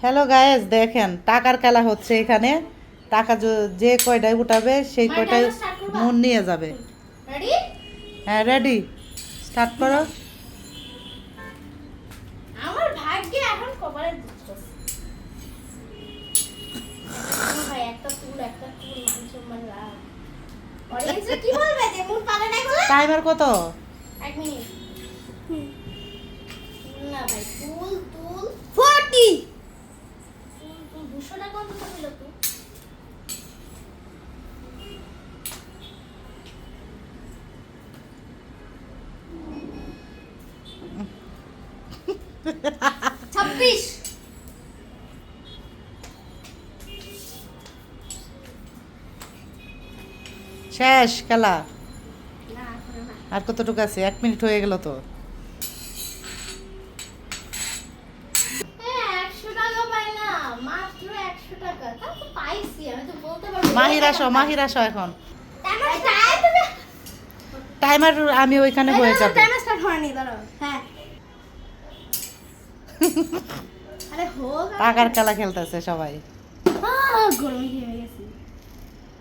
Hello guys, দেখেন টাকার খেলা হচ্ছে এখানে। টাকা যে কয়টায় উঠাবে সেই কয়টায় মন নিয়ে যাবে। রেডি? হ্যাঁ, রেডি, স্টার্ট করো। আমার ভাগ্যে এখন কপালে দুঃখ। ভাই একটা তুল মান লাভ। অডিয়েন্স কি বলবে যে মুন পারে নাই বলে? টাইমার কত? 1 মিনিট। না ভাই, তুল 40 তুল 200 টাকা অন্তত দিল তো। ছাব্বিশ। শেষ খেলা। না এখনো না। আর কতটুকু আছে? 1 মিনিট হয়ে গেল তো। হ্যাঁ, 100 টাকা পাইলাম, মাত্র 100 টাকা। তাও তো পাইছি, আমি তো বলতে পারবো। মাহির আসো এখন। টাইম টাইমার আমি ওইখানে হয়ে যাবে। টাইম স্টার্ট হয়নি, দাঁড়াও। হ্যাঁ। আরে হোক। টাকার খেলা খেলতেছে সবাই। গরম হয়ে গেছে।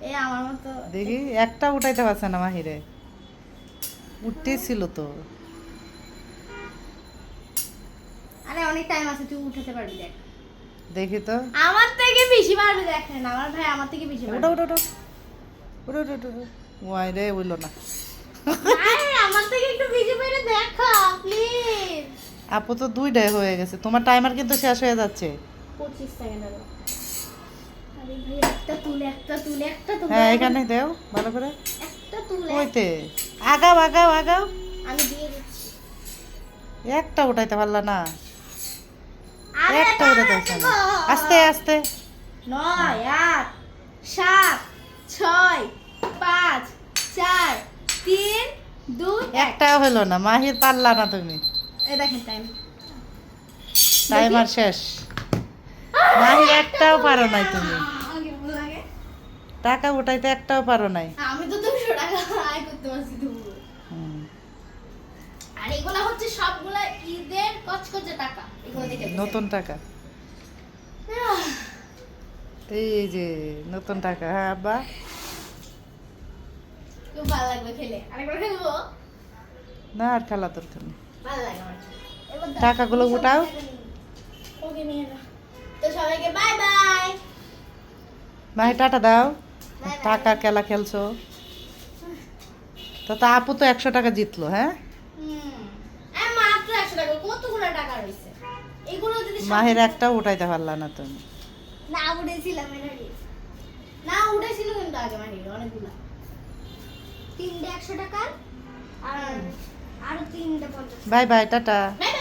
এ আমার মতো দেখি একটা উঠাইতে পারছে না মাহিরে। উঠতেছিল তো। আরে অনেক টাইম আছে, তুই উঠাতে পারবি দেখ। দেখি তো। আমার থেকে বেশি পারবে দেখেন, আমার ভাই আমার থেকে বেশি পারবে। ওটা ওটা ওটা ওটা ওটা ওটা ওয়াই রে, উইলো না। আরে আমার থেকে একটু বেশি পারে দেখা প্লিজ। আপু তো 2টাই হয়ে গেছে, তোমার টাইমার কিন্তু শেষ হয়ে যাচ্ছে। 25 সেকেন্ড হলো। আরে ভাই একটা তুলে হ্যাঁ, এখানে দেও ভালো করে। একটা তুলে ওইতে আগাও আগাও আগাও। আমি দিয়ে দিচ্ছি। একটা উঠাইতে পারলা না। আরে একটা উঠাইতে পারছে না। আস্তে আস্তে। 9 8 7 6 5 4 3 2 1। একটাও হলো না, মাহির পারলা না তুমি। এই দেখেন টাইম। টাইমার শেষ। মাহির একটাও পারো নাই তুমি। কেমন লাগে? টাকা উঠাইতে একটাও পারো নাই। আমি তো 200 টাকা আয় করতে পারছি তবু। হুম, আর এগুলা হচ্ছে সবগুলা ঈদের কচকচে টাকা। এগুলো দেখে নতুন টাকা। এই যে নতুন টাকা। হ্যাঁ আব্বা, খুব ভালো লাগবে খেলে। আরেকবার খেলবো? না আর খেলা দরকার নেই। ভালো লাগে আমার। এবার দাও। টাকাগুলো উঠাও। ওকে নিয়ে নাও। তো সবাইকে বাই বাই। মাহি টাটা দাও। Bye bye. টাকার খেলা খেলছো তো। তা আপু তো 100 টাকা জিতলো। হ্যাঁ, এই মাত্র 100 টাকা, কতগুলো টাকা রইছে? এগুলো যদি মাহির একটাও উঠাইতে পারলা না তুমি। না উঠেছিলাম এর আগে। না উঠেছিল কিন্তু আগে মাহির অনেকগুলো। 3টে 100 টাকার আর আরো 3টে 50। Bye bye, tata. বাই